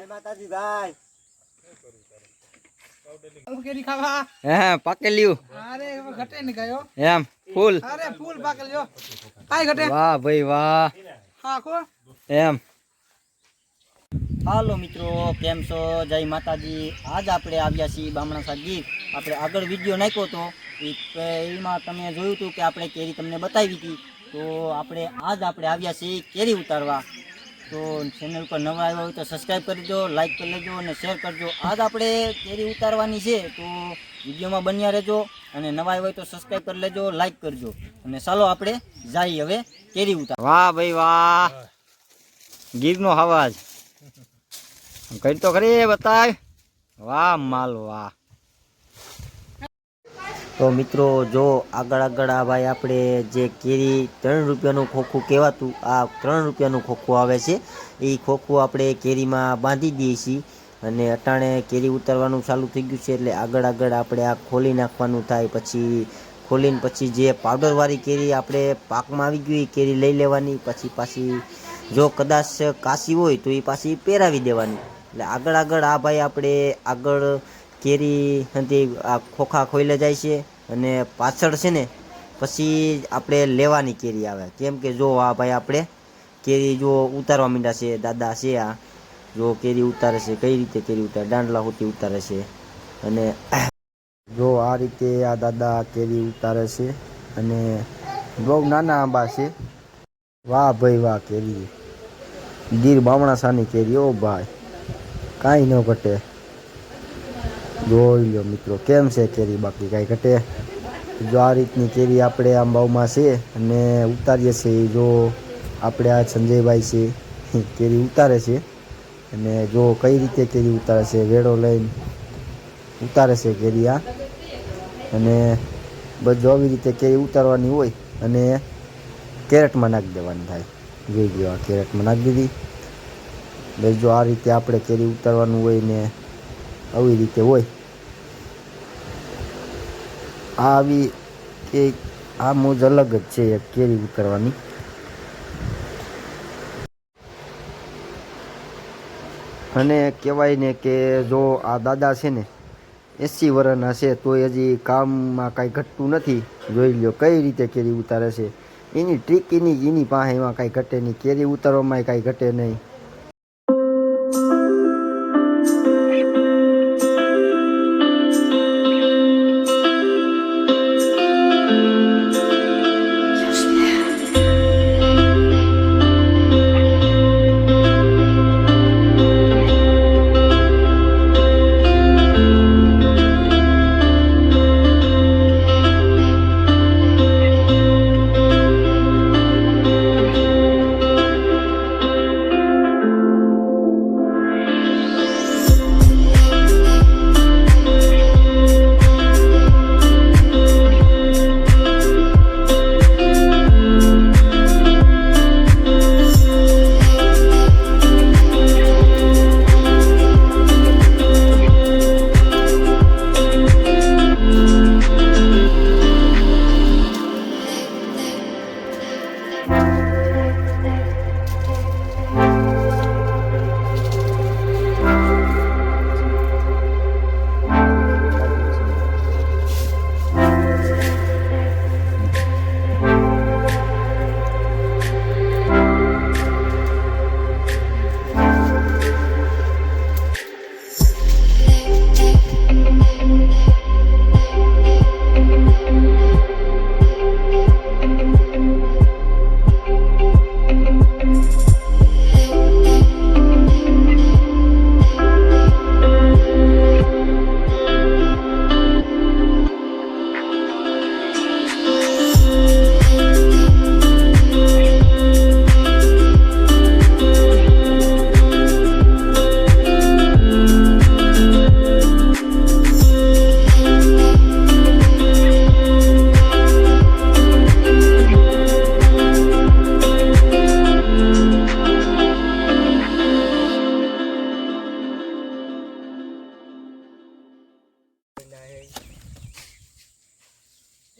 માતાજી ભાઈ કેરી ખાવા હા પાકેલ્યું અરે ઘટે ન ગયો એમ ફૂલ અરે ફૂલ પાકેલ્યો કાઈ ઘટે વાહ ભાઈ વાહ હા કો એમ હાલો મિત્રો કેમ છો જય માતાજી આજ આપણે આવ્યા છીએ બામણાસા ગીર આપણે આગળ વિડીયો નાખ્યો તો એમાં તમે જોયું હતું કે આપણે કેરી તમને બતાવી હતી તો આપણે આવ્યા છીએ કેરી ઉતારવા તો ચેનલ પર નવા આવ્યા હોય તો સબસ્ક્રાઈબ કરી દો લાઈક કરી લેજો અને શેર કરજો આજ આપણે કેરી ઉતારવાની છે તો વિડીયોમાં બન્યા રહેજો અને નવા આવ્યા હોય તો સબસ્ક્રાઈબ કરી લેજો લાઈક કરજો અને ચાલો આપણે જઈએ હવે કેરી ઉતાર વાહ ભાઈ વાહ ગીરનો અવાજ કરી તો ખરી બતાય વાહ માલ વાહ તો મિત્રો જો આગળ આ ભાઈ આપણે જે કેરી 3 રૂપિયાનું ખોખું કહેવાતું આ 3 રૂપિયાનું ખોખું આવે છે એ ખોખું આપણે કેરીમાં બાંધી દઈએ છીએ અને અટાણે કેરી ઉતારવાનું ચાલુ થઈ ગયું છે એટલે આગળ આપણે આ ખોલી નાખવાનું થાય પછી ખોલીને પછી જે પાવડરવાળી કેરી આપણે પાકમાં આવી ગઈ એ કેરી લઈ લેવાની પછી પાછી જો કદાચ કાશી હોય તો એ પાછી પહેરાવી દેવાની એટલે આગળ આ ભાઈ આપણે આગળ કેરી હતી આ ખોખા ખોલે જાય છે અને પાછળ છે ને પછી આપણે લેવાની કેરી આવે કેમ કે જો આ ભાઈ આપણે કેરી જો ઉતારવા માંડ્યા છે દાદા છે આ જો કેરી ઉતારે છે કઈ રીતે કેરી ઉતારે દાંડલા હોતી ઉતારે છે અને જો આ રીતે આ દાદા કેરી ઉતારે છે અને બહુ નાના આંબા છે વાહ ભાઈ વાહ કેરી ગીર બામણાસાની કેરી ઓ ભાઈ કાંઈ ન ઘટે જોઈ લો મિત્રો કેમ છે કેરી બાકી કાંઈ ઘટે જો આ રીતની કેરી આપણે આંબાઓમાં છે અને ઉતારીએ છીએ જો આપણે આ સંજયભાઈ છે કેરી ઉતારે છે અને જો કઈ રીતે કેરી ઉતારે છે વેડો લઈને ઉતારે છે કેરી આ અને બસ જો આવી રીતે કેરી ઉતારવાની હોય અને કેરેટમાં નાખી દેવાની થાય જોઈ લો આ કેરેટમાં નાખી દીધી બસ જો આ રીતે આપણે કેરી ઉતારવાનું હોય ને આવી રીતે હોય આ આવી કે આ મોજ અલગ જ છે એક કેરી ઉતારવાની અને કહેવાય ને કે જો આ દાદા છે ને 80 વર્ષના છે તો હજી કામમાં કાંઈ ઘટતું નથી જોઈ લો કઈ રીતે કેરી ઉતારે છે એની ટ્રીક એની પાસે એમાં કાંઈ ઘટે નહીં કેરી ઉતારવામાં કાંઈ ઘટે નહીં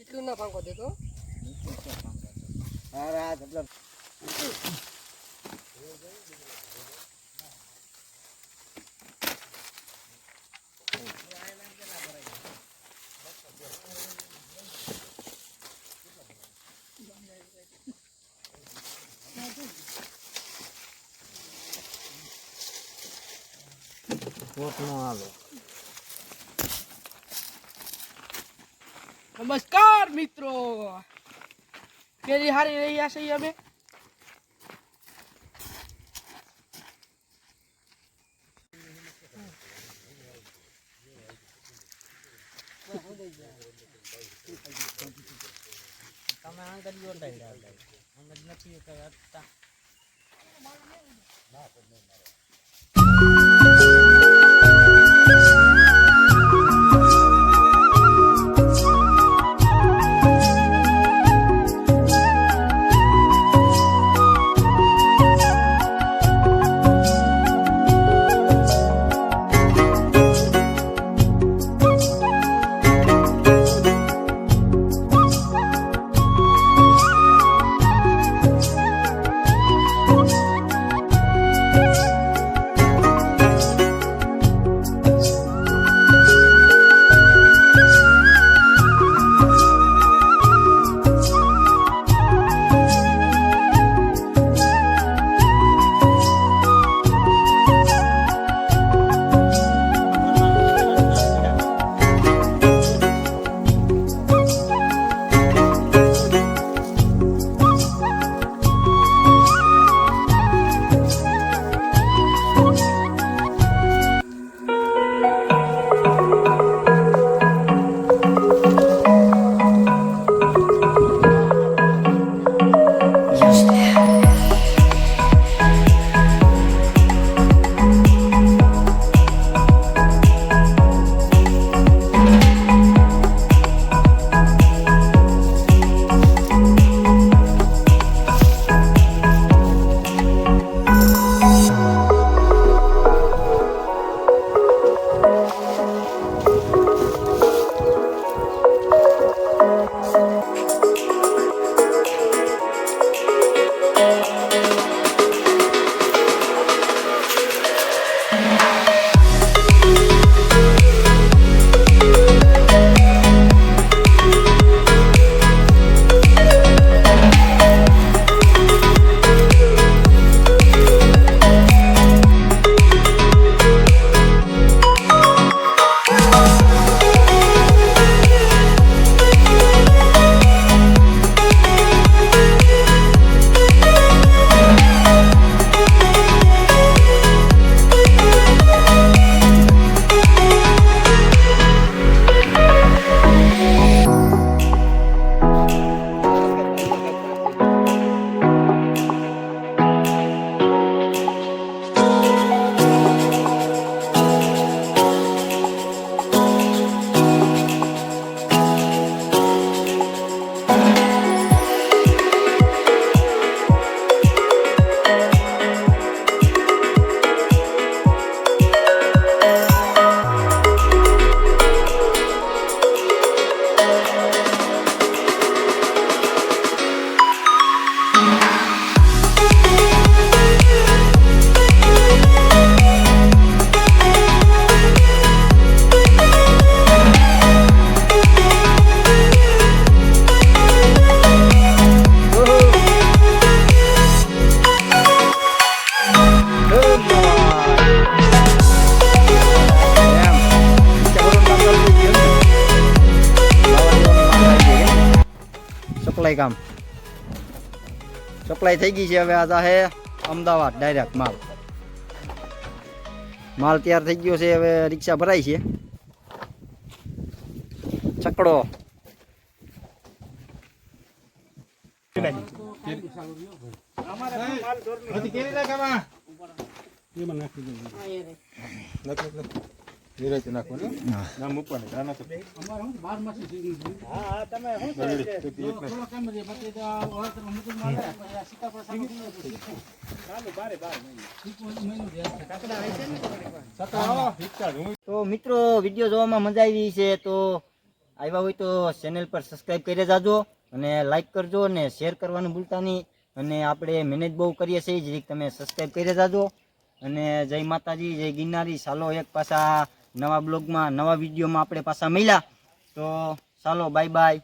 એટલું ના પાંકો દેતો નમસ્કાર મિત્રો, કેરી હારી રહ્યા છે અમે. સપ્લાય કામ સપ્લાય થઈ ગઈ છે. હવે આ જાહે અમદાવાદ ડાયરેક્ટ માલ તૈયાર થઈ ગયો છે. હવે રિક્ષા ભરાય છે. છકડો તો મિત્રો, વિડીયો જોવામાં મજા આવી છે. તો આવ્યા હોય તો ચેનલ પર સબસ્ક્રાઈબ કરી જાજો અને લાઈક કરજો અને શેર કરવાનું ભૂલતા નહીં. અને આપણે મહેનત બહુ કરીએ છીએ, જે તમે સબસ્ક્રાઈબ કરી જાજો. અને જય માતાજી, જય ગિરનારી. ચાલો એક પાછા નવા બ્લોગમાં નવા વિડીયોમાં આપણે પાછા મળ્યા. તો ચાલો બાય બાય.